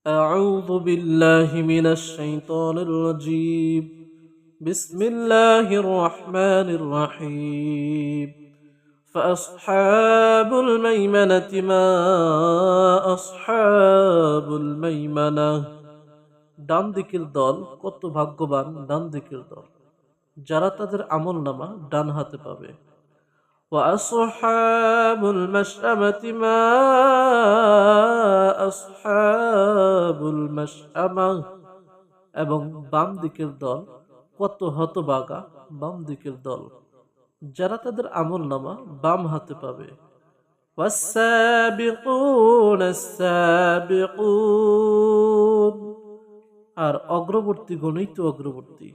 أعوذ بالله من الشيطان الرجيم بسم الله الرحمن الرحيم فأصحاب الميمنة ما أصحاب الميمنة ডান দিকের দল কত ভাগ্যবান ডান দিকের দল যারা তাদের আমলনামা ডান হাতে পাবে وأصحاب المشأمة ما أصحاب المشأمة এবং বাম দিকের দল কত হতভাগা বাম দিকের দল যারা তাদের আমলনামা বাম হাতে পাবে والسابقون السابقون আর অগ্রবর্তী গণিত অগ্রবর্তী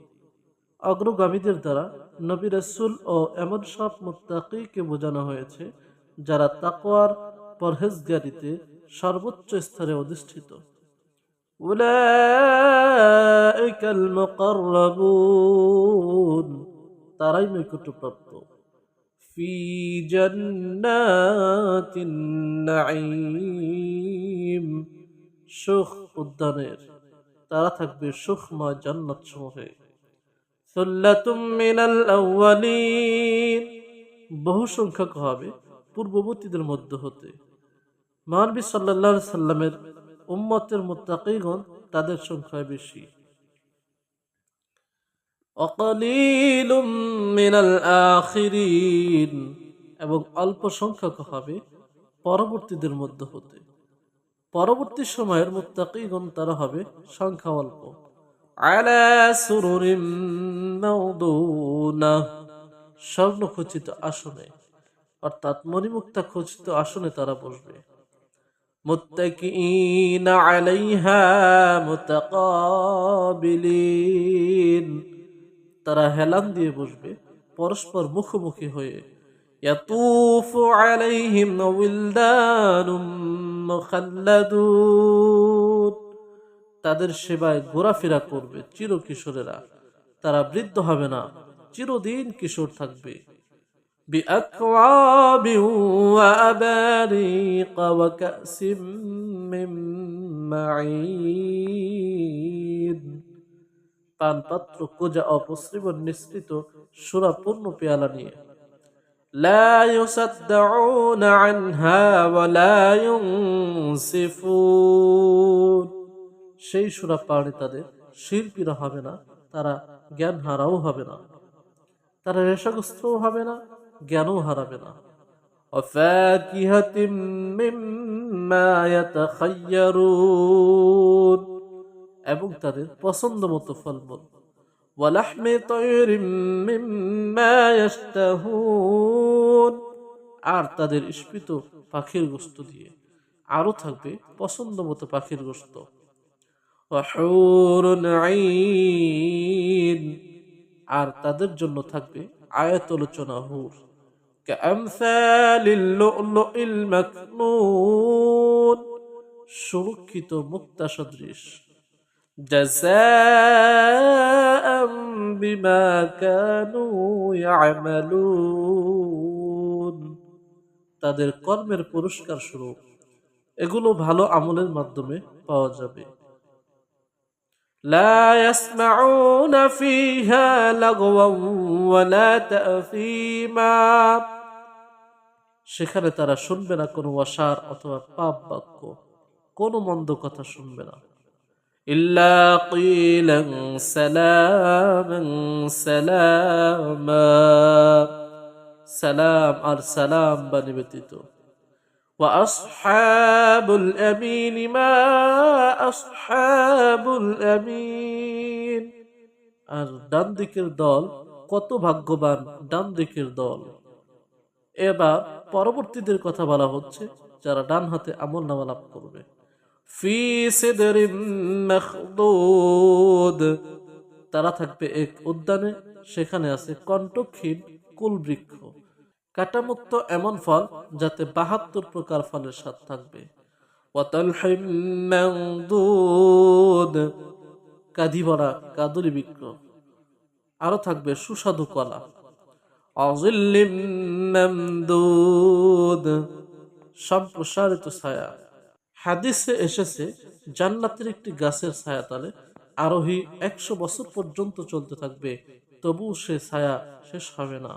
অগ্রগামীদের দ্বারা নবী রাসূল ও এমন সব মুত্তাকীকে বোঝানো হয়েছে যারা তাকওয়ার পরহেজগারিতে সর্বোচ্চ স্তরে অধিষ্ঠিত। উলাইকাল মুকাররাবুন তারাই নৈকট্যপ্রাপ্ত। ফি জান্নাতিন নাঈম সুখ উদ্যানের তারা থাকবে সুখময় জান্নাত সমূহে। সুল্লাতুম মিনাল আউয়ালিন বহু সংখ্যক হবে পূর্ববর্তীদের মধ্য হতে। মহানবী সাল্লাল্লাহু আলাইহি সাল্লামের উম্মতের মুত্তাকীগণ তাদের সংখ্যা বেশি। ওয়াকালিলুম মিনাল আখিরিন এবং অল্প সংখ্যক হবে পরবর্তীদের মধ্য হতে। পরবর্তী সময়ের মুত্তাকীগণ তারা হবে সংখ্যা অল্প। আলা সুরুরিম মাউদুনা স্বর্ণখচিত আসনে অর্থাৎ মণিমুক্তা খচিত আসনে তারা বসবে। মুত্তাকিইনা আলাইহা মুতাকাবিলিন তারা হেলান দিয়ে বসবে পরস্পর মুখোমুখি হয়ে। ইয়াতুফু আলাইহিম উইলদানুম মুখাল্লাদুন তাদের সেবায় ঘোরাফেরা করবে চিরকিশোরেরা, তারা বৃদ্ধ হবে না, চিরদিন কিশোর থাকবে। বিআকওয়াবিন ওয়া আবারিক ওয়া কাসিম মিন মাঈন পানপাত্র কোজা অপসৃবন নিঃসৃত সুরাপূর্ণ পেয়ালা নিয়ে। লা ইউসাদ্দাউনা আনহা ওয়া লা ইউনসিফুন সেই সূরা পাড়ে তাদের শিরকিরা হবে না, তারা জ্ঞান হারাও হবে না, তারা নেশাগ্রস্তও হবে না, জ্ঞানও হারাবে না। ওয়াফাকিহাতিম মিম্মা ইয়াতাখায়্যারুন এবং তাদের পছন্দ মতো ফলমূল। ওয়ালাহমি তায়রিম মিম্মা ইয়াশতাহুন আর তাদের ইস্পিত পাখির গোশত দিয়ে আরো থাকবে পছন্দ মতো পাখির গোশত। ওয়াহুরুন আইন আর তাদের জন্য থাকবে আয়াতলোচনা হুর। কামসালিল লুলুইল মাকনুন সুরক্ষিত মুক্তা সদৃশ। জাযাআম বিমা কানু ইয়ামালুন তাদের কর্মের পুরস্কার স্বরূপ এগুলো ভালো আমলের মাধ্যমে পাওয়া যাবে। لا يسمعون فيها لغوا ولا تأثيما সেখানে তারা শুনবে না কোনো ওয়াসার অথবা পাপ বাক্য, কোনো মন্দ কথা শুনবে না। ইল্লা কিলান সালামান সালামা সালাম আর সালাম বাণী ব্যতীত। وأصحاب اليمين ما أصحاب اليمين আর ডান দিকের দল কত ভাগ্যবান ডান দিকের দল। এবার পরবর্তীদের কথা বলা হচ্ছে যারা ডান হাতে আমলনামা লাভ করবে। ফি সিদরিম মাখদুদ তারা থাকবে এক উদ্যানে, সেখানে আছে কণ্টকহীন কুল বৃক্ষ, কাটামুক্ত এমন ফল যাতে ৭২ প্রকার ফলের স্বাদ থাকবে। ওয়াতালহিম মামদুদ কাঁধি ভরা কাদুরি বৃক্ষ, আরো থাকবে সুস্বাদু কলা। অযিল্লিম মামদুদ সম্প্রসারিত ছায়া। হাদিসে এসেছে জান্নাতের একটি গাছের ছায়াতলে আরোহী 100 বছর পর্যন্ত চলতে থাকবে, তবু সে ছায়া শেষ হবে না।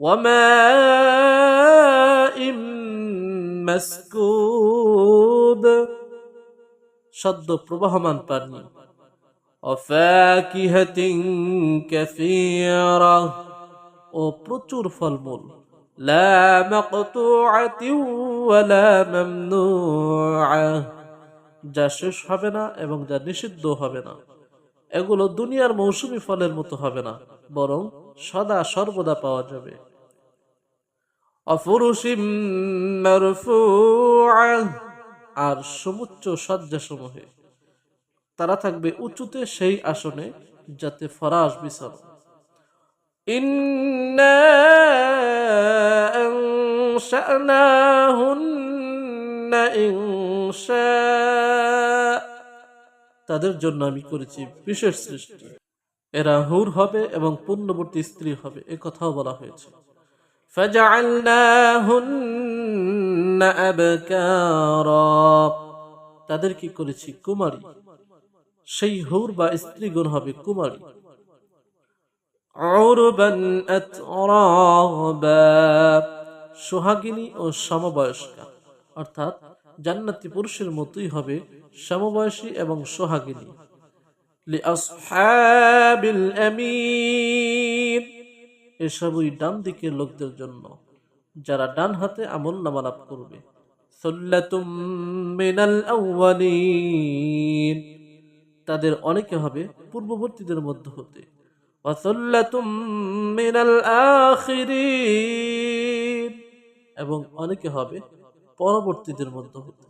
ওয়ামাইম মাসকুব, সদ্য প্রবাহমান পানি। ওয়াফাকিহাতিন কাসীরা, ও প্রচুর ফলমূল। লা মাকতুআতিন ওয়ালা মামনুআ, যা শেষ হবে না এবং যা নিষিদ্ধ হবে না। এগুলো দুনিয়ার মৌসুমী ফলের মতো হবে না, বরং সদা সর্বদা পাওয়া যাবে। অফুরুশিম মারফুআ, আর সমুচ্চ শয্যাসমূহে তারা থাকবে উঁচুতে সেই আসনে যাতে ফরাশ বিছানো। ইন্না আনশানাহুন্না ইনশা, তাদের জন্য আমি করেছি বিশেষ সৃষ্টি। এরা হুর হবে এবং পূর্ণবর্তী স্ত্রী হবে, এ কথাও বলা হয়েছে। ফাজআলনাহুন্না আবকারা, তাদের কি করেছি কুমারী। সেই হুর বা স্ত্রীগণ হবে কুমারী। উরবান আতরাবা, সোহাগিনী ও সমবয়স্কা, অর্থাৎ জান্নাতি পুরুষের মতোই হবে সমবয়সী এবং সোহাগিনী। লিআসহাবিল ইয়ামিন, এসবই ডান দিকের লোকদের জন্য, যারা ডান হাতে আমলনামা লাভ করবে। সুল্লাতুম মিনাল আউয়ালিন, তাদের অনেকে হবে পূর্ববর্তীদের মধ্য হতে। ওয়া সুল্লাতুম মিনাল আখিরিন, এবং অনেকে হবে পরবর্তীদের মধ্য হতে।